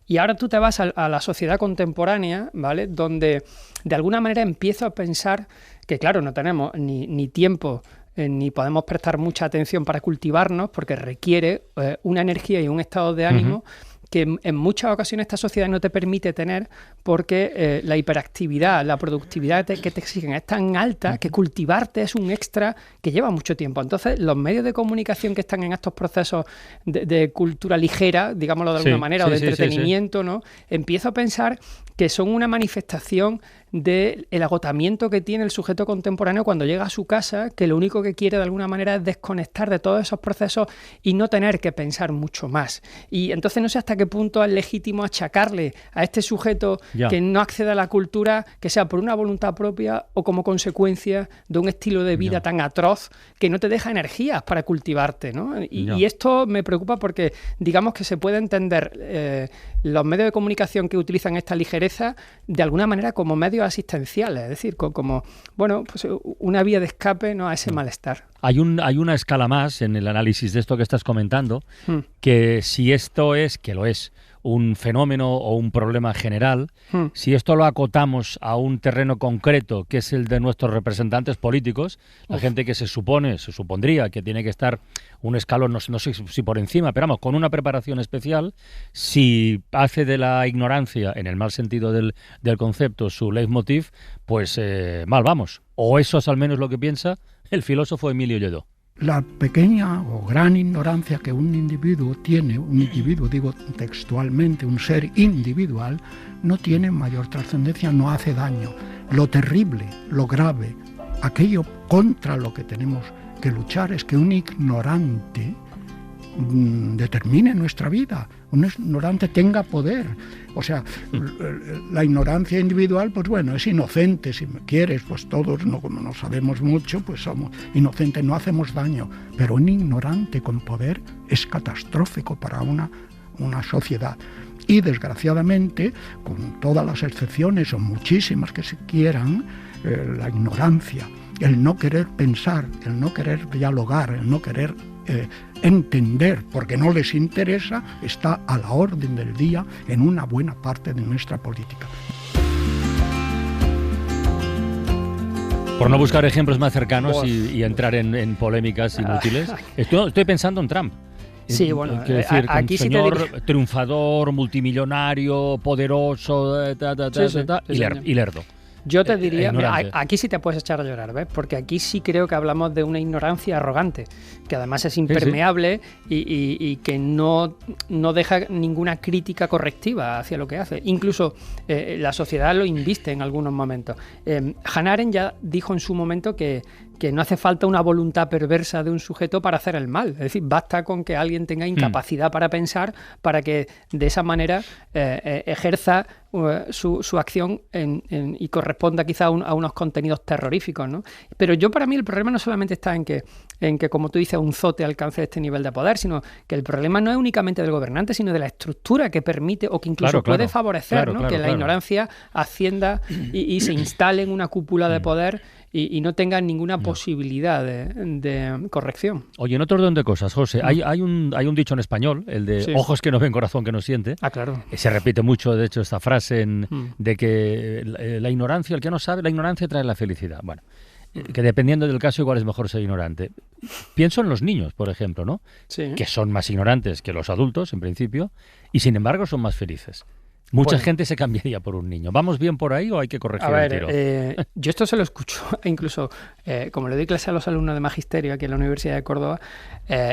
Y ahora tú te vas a la sociedad contemporánea, ¿vale? Donde de alguna manera empiezo a pensar que, claro, no tenemos ni tiempo ni podemos prestar mucha atención para cultivarnos porque requiere una energía y un estado de ánimo que en muchas ocasiones esta sociedad no te permite tener porque la hiperactividad, la productividad que te exigen es tan alta que cultivarte es un extra que lleva mucho tiempo. Entonces, los medios de comunicación que están en estos procesos de cultura ligera, digámoslo de alguna manera, o de entretenimiento, ¿no? Empiezo a pensar que son una manifestación del agotamiento que tiene el sujeto contemporáneo cuando llega a su casa, que lo único que quiere de alguna manera es desconectar de todos esos procesos y no tener que pensar mucho más. Y entonces no sé hasta qué punto es legítimo achacarle a este sujeto que no accede a la cultura, que sea por una voluntad propia o como consecuencia de un estilo de vida tan atroz que no te deja energías para cultivarte, ¿no? Y esto me preocupa porque digamos que se puede entender los medios de comunicación que utilizan esta ligereza de alguna manera como medios asistenciales, es decir, como bueno, pues una vía de escape, ¿no?, a ese malestar. Hay una escala más en el análisis de esto que estás comentando, que si esto es, que lo es, un fenómeno o un problema general, si esto lo acotamos a un terreno concreto, que es el de nuestros representantes políticos, la gente que se supondría que tiene que estar un escalón, no sé si por encima, pero vamos, con una preparación especial, si hace de la ignorancia, en el mal sentido del concepto, su leitmotiv, pues mal vamos. O eso es al menos lo que piensa el filósofo Emilio Lledó. La pequeña o gran ignorancia que un individuo tiene, digo textualmente, un ser individual, no tiene mayor trascendencia, no hace daño. Lo terrible, lo grave, aquello contra lo que tenemos que luchar es que un ignorante determine nuestra vida, un ignorante tenga poder. O sea, la ignorancia individual, pues bueno, es inocente, si me quieres, pues todos, como no sabemos mucho, pues somos inocentes, no hacemos daño. Pero un ignorante con poder es catastrófico para una sociedad. Y desgraciadamente, con todas las excepciones, o muchísimas que se quieran, la ignorancia, el no querer pensar, el no querer dialogar, el no querer entender, porque no les interesa, está a la orden del día en una buena parte de nuestra política. Por no buscar ejemplos más cercanos y entrar en polémicas inútiles, estoy pensando en Trump. Sí, bueno, quiero decir, aquí un señor triunfador, multimillonario, poderoso, y lerdo. Yo te diría, mira, aquí sí te puedes echar a llorar, ¿ves? Porque aquí sí creo que hablamos de una ignorancia arrogante, que además es impermeable y que no deja ninguna crítica correctiva hacia lo que hace. Incluso la sociedad lo inviste en algunos momentos. Hannah Arendt ya dijo en su momento que no hace falta una voluntad perversa de un sujeto para hacer el mal. Es decir, basta con que alguien tenga incapacidad para pensar, para que de esa manera ejerza su acción y corresponda quizá a unos contenidos terroríficos, ¿no? Pero para mí el problema no solamente está en que, como tú dices, un zote alcance este nivel de poder, sino que el problema no es únicamente del gobernante, sino de la estructura que permite o que incluso puede favorecer que la ignorancia ascienda y se instale en una cúpula de poder y no tenga ninguna posibilidad de corrección. Oye, en otro orden de cosas, José, hay un dicho en español, el de ojos que no ven, corazón que no siente. Ah, claro. Se repite mucho, de hecho, esta frase de que la ignorancia, el que no sabe, la ignorancia trae la felicidad. Bueno, que dependiendo del caso igual es mejor ser ignorante. Pienso en los niños, por ejemplo, ¿no? Sí. Que son más ignorantes que los adultos, en principio, y sin embargo son más felices. Mucha gente se cambiaría por un niño. ¿Vamos bien por ahí o hay que corregir el tiro? Yo esto se lo escucho, incluso como le doy clase a los alumnos de magisterio aquí en la Universidad de Córdoba,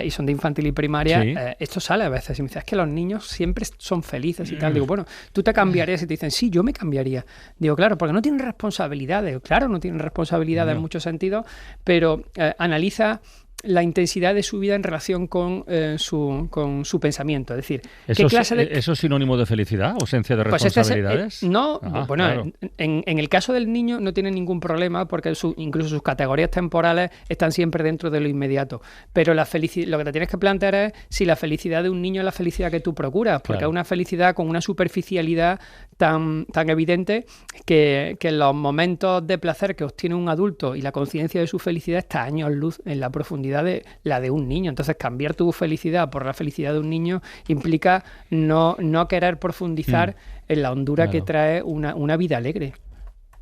y son de infantil y primaria, esto sale a veces y me dice, es que los niños siempre son felices y tal. Digo, bueno, tú te cambiarías y te dicen, sí, yo me cambiaría. Digo, claro, porque no tienen responsabilidades. Claro, no tienen responsabilidades en muchos sentidos, pero analiza la intensidad de su vida en relación con su pensamiento. Es decir, ¿qué clase de... ¿Eso es sinónimo de felicidad? ¿Ausencia de responsabilidades? En el caso del niño no tiene ningún problema porque incluso sus categorías temporales están siempre dentro de lo inmediato. Pero lo que te tienes que plantear es si la felicidad de un niño es la felicidad que tú procuras, porque es una felicidad con una superficialidad tan evidente que en los momentos de placer que obtiene un adulto y la conciencia de su felicidad está a años luz en la profundidad de la de un niño. Entonces, cambiar tu felicidad por la felicidad de un niño implica no querer profundizar en la hondura que trae una vida alegre.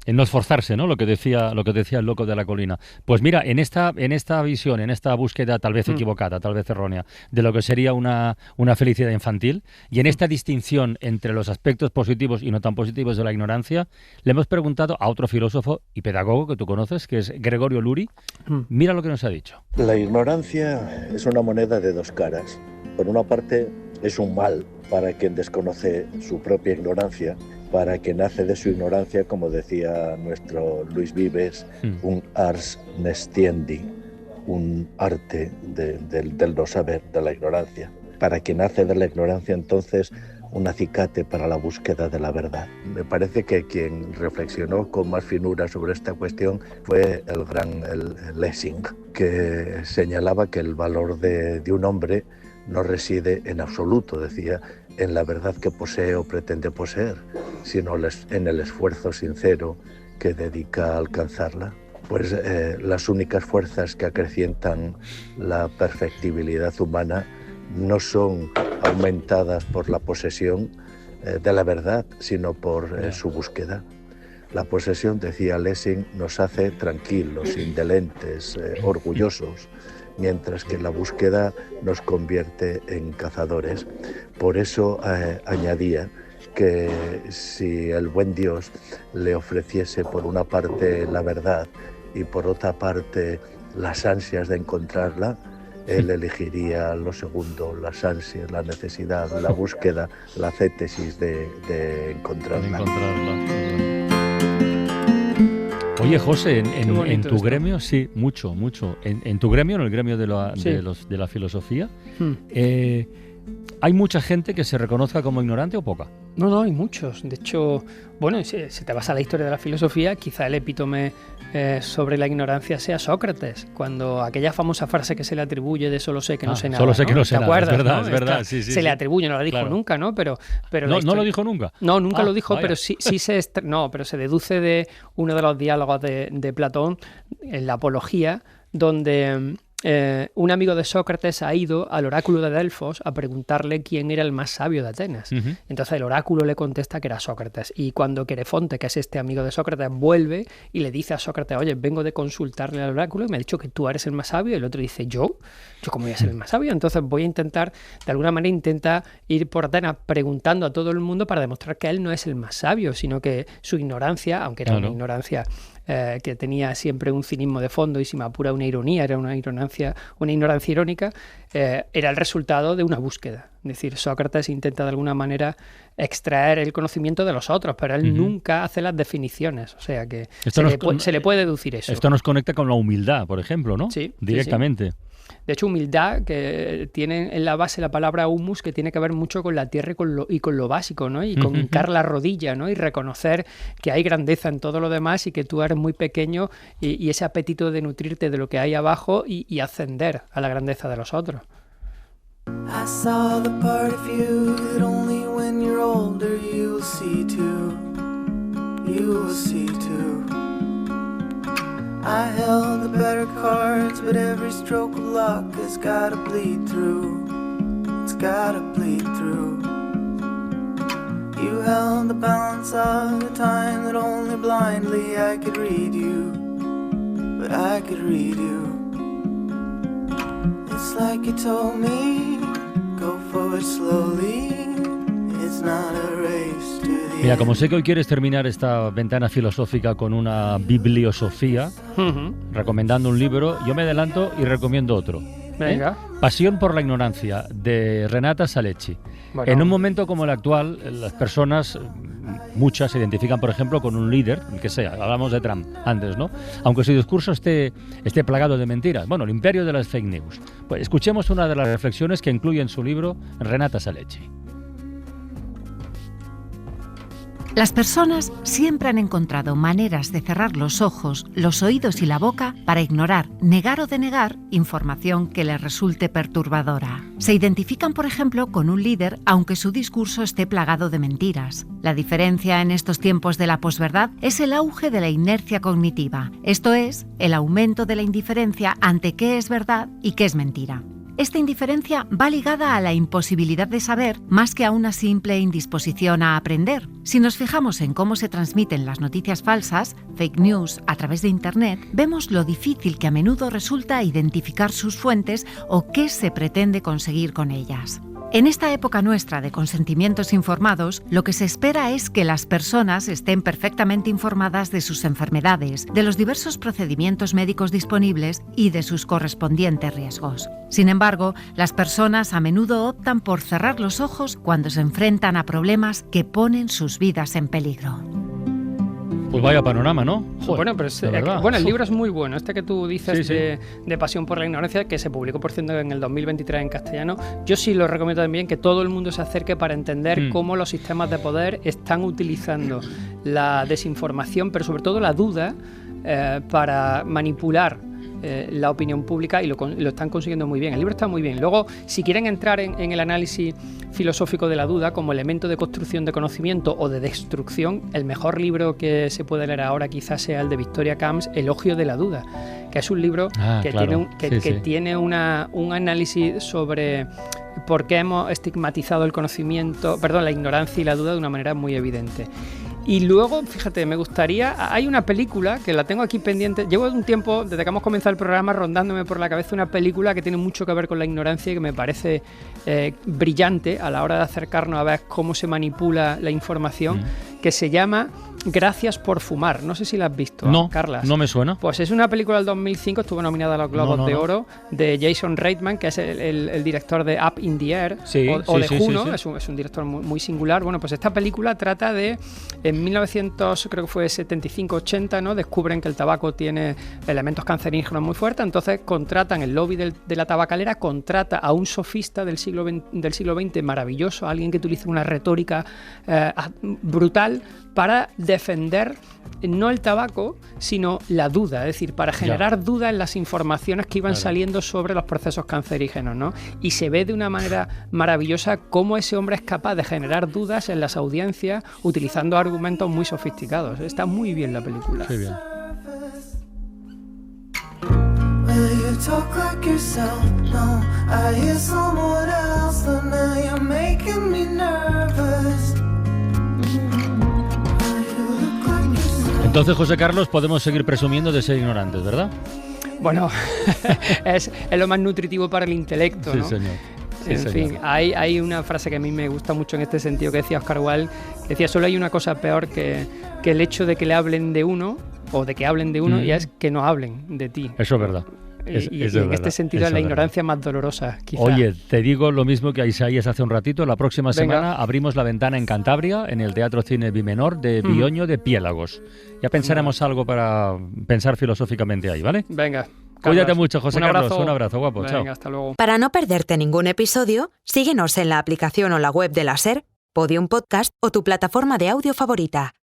En no esforzarse, ¿no? Lo que decía el loco de la colina. Pues mira, en esta visión, en esta búsqueda tal vez equivocada, tal vez errónea, de lo que sería una felicidad infantil, y en esta distinción entre los aspectos positivos y no tan positivos de la ignorancia, le hemos preguntado a otro filósofo y pedagogo que tú conoces, que es Gregorio Luri. Mira lo que nos ha dicho. La ignorancia es una moneda de dos caras. Por una parte, es un mal para quien desconoce su propia ignorancia para que nace de su ignorancia, como decía nuestro Luis Vives, un ars nestiendi, un arte del no saber, de la ignorancia. Para que nace de la ignorancia, entonces, un acicate para la búsqueda de la verdad. Me parece que quien reflexionó con más finura sobre esta cuestión fue el gran Lessing, que señalaba que el valor de un hombre no reside en absoluto, decía, en la verdad que posee o pretende poseer, sino en el esfuerzo sincero que dedica a alcanzarla. Pues las únicas fuerzas que acrecientan la perfectibilidad humana no son aumentadas por la posesión de la verdad, sino por su búsqueda. La posesión, decía Lessing, nos hace tranquilos, indolentes, orgullosos, mientras que la búsqueda nos convierte en cazadores. Por eso añadía que si el buen Dios le ofreciese por una parte la verdad y por otra parte las ansias de encontrarla, él elegiría lo segundo, las ansias, la necesidad, la búsqueda, la cétesis de encontrarla. Oye, José, en tu gremio, sí, mucho. En tu gremio, en el gremio de la filosofía, ¿hay mucha gente que se reconozca como ignorante o poca? No, hay muchos. De hecho, bueno, si te vas a la historia de la filosofía, quizá el epítome sobre la ignorancia sea Sócrates, cuando aquella famosa frase que se le atribuye de solo sé que no sé nada. Solo sé que no sé ¿Te nada, acuerdas, es verdad. Sí, se le atribuye, no lo dijo nunca, ¿no? Pero ¿No lo dijo nunca? No, nunca lo dijo, vaya. pero sí pero se deduce de uno de los diálogos de Platón, en la Apología, donde un amigo de Sócrates ha ido al oráculo de Delfos a preguntarle quién era el más sabio de Atenas. Entonces el oráculo le contesta que era Sócrates. Y cuando Querefonte, que es este amigo de Sócrates, vuelve y le dice a Sócrates: oye, vengo de consultarle al oráculo y me ha dicho que tú eres el más sabio. Y el otro dice: ¿Yo cómo voy a ser el más sabio? Entonces voy a intentar, de alguna manera intenta ir por Atenas preguntando a todo el mundo para demostrar que él no es el más sabio, sino que su ignorancia, aunque era una ignorancia que tenía siempre un cinismo de fondo y, si me apura, una ironía, era una ignorancia irónica, era el resultado de una búsqueda. Es decir, Sócrates intenta de alguna manera extraer el conocimiento de los otros, pero él nunca hace las definiciones, o sea que se le puede deducir eso. Esto nos conecta con la humildad, por ejemplo, ¿no? Sí. Directamente. Sí. De hecho, humildad, que tiene en la base la palabra humus, que tiene que ver mucho con la tierra y con lo básico, ¿no? Y con hincar la rodilla, ¿no? Y reconocer que hay grandeza en todo lo demás y que tú eres muy pequeño, y ese apetito de nutrirte de lo que hay abajo y ascender a la grandeza de los otros. I saw the part of you that only when you're older you'll see too. You will see too. I held the better cards, but every stroke of luck has gotta bleed through. It's gotta bleed through. You held the balance of the time that only blindly I could read you, but I could read you. It's like you told me, go forward slowly. It's not a race to the Mira, como sé que hoy quieres terminar esta ventana filosófica con una bibliosofía, recomendando un libro, yo me adelanto y recomiendo otro. Venga. Pasión por la ignorancia, de Renata Salecci. Bueno. En un momento como el actual, las personas, muchas, se identifican, por ejemplo, con un líder, el que sea. Hablamos de Trump antes, ¿no? Aunque su discurso esté plagado de mentiras. Bueno, el imperio de las fake news. Pues escuchemos una de las reflexiones que incluye en su libro Renata Salecci. Las personas siempre han encontrado maneras de cerrar los ojos, los oídos y la boca para ignorar, negar o denegar información que les resulte perturbadora. Se identifican, por ejemplo, con un líder aunque su discurso esté plagado de mentiras. La diferencia en estos tiempos de la posverdad es el auge de la inercia cognitiva, esto es, el aumento de la indiferencia ante qué es verdad y qué es mentira. Esta indiferencia va ligada a la imposibilidad de saber más que a una simple indisposición a aprender. Si nos fijamos en cómo se transmiten las noticias falsas, fake news, a través de Internet, vemos lo difícil que a menudo resulta identificar sus fuentes o qué se pretende conseguir con ellas. En esta época nuestra de consentimientos informados, lo que se espera es que las personas estén perfectamente informadas de sus enfermedades, de los diversos procedimientos médicos disponibles y de sus correspondientes riesgos. Sin embargo, las personas a menudo optan por cerrar los ojos cuando se enfrentan a problemas que ponen sus vidas en peligro. Pues vaya panorama, ¿no? Joder, bueno, el libro es muy bueno. Este que tú dices de Pasión por la Ignorancia, que se publicó, por cierto, en el 2023 en castellano, yo sí lo recomiendo también que todo el mundo se acerque para entender cómo los sistemas de poder están utilizando la desinformación, pero sobre todo la duda, para manipular la opinión pública, y lo están consiguiendo muy bien. El libro está muy bien. Luego, si quieren entrar en el análisis filosófico de la duda como elemento de construcción de conocimiento o de destrucción, el mejor libro que se puede leer ahora quizás sea el de Victoria Camps, Elogio de la duda, que es un libro que tiene un análisis sobre por qué hemos estigmatizado el conocimiento, la ignorancia y la duda de una manera muy evidente. Y luego, fíjate, me gustaría... Hay una película que la tengo aquí pendiente. Llevo un tiempo, desde que hemos comenzado el programa, rondándome por la cabeza una película que tiene mucho que ver con la ignorancia y que me parece brillante a la hora de acercarnos a ver cómo se manipula la información, que se llama Gracias por fumar. No sé si la has visto, Carlas. No me suena. Pues es una película del 2005, estuvo nominada a los Globos de Oro, de Jason Reitman, que es el director de Up in the Air o de Juno. Es un director muy singular. Bueno, pues esta película trata de, en 1975-80, ¿no? Descubren que el tabaco tiene elementos cancerígenos muy fuertes, entonces contratan, el lobby de la tabacalera contrata a un sofista del siglo XX maravilloso, alguien que utiliza una retórica brutal para defender no el tabaco, sino la duda, es decir, para generar duda en las informaciones que iban saliendo sobre los procesos cancerígenos, ¿no? Y se ve de una manera maravillosa cómo ese hombre es capaz de generar dudas en las audiencias utilizando argumentos muy sofisticados. Está muy bien la película. Sí, bien. Entonces, José Carlos, podemos seguir presumiendo de ser ignorantes, ¿verdad? Bueno, es lo más nutritivo para el intelecto, ¿no? Sí, señor. En fin, hay una frase que a mí me gusta mucho en este sentido que decía Oscar Wilde, decía: solo hay una cosa peor que el hecho de que le hablen de uno, o de que hablen de uno, y es que no hablen de ti. Eso es verdad. Y en este sentido es la ignorancia más dolorosa, quizá. Oye, te digo lo mismo que a Isaías hace un ratito. La próxima semana abrimos la ventana en Cantabria, en el Teatro Cine Bimenor de Bioño de Piélagos. Ya pensaremos algo para pensar filosóficamente ahí, ¿vale? Venga. Cuídate mucho, José Carlos. Un abrazo, guapo. Venga, chao. Hasta luego. Para no perderte ningún episodio, síguenos en la aplicación o la web de la SER, Podium Podcast o tu plataforma de audio favorita.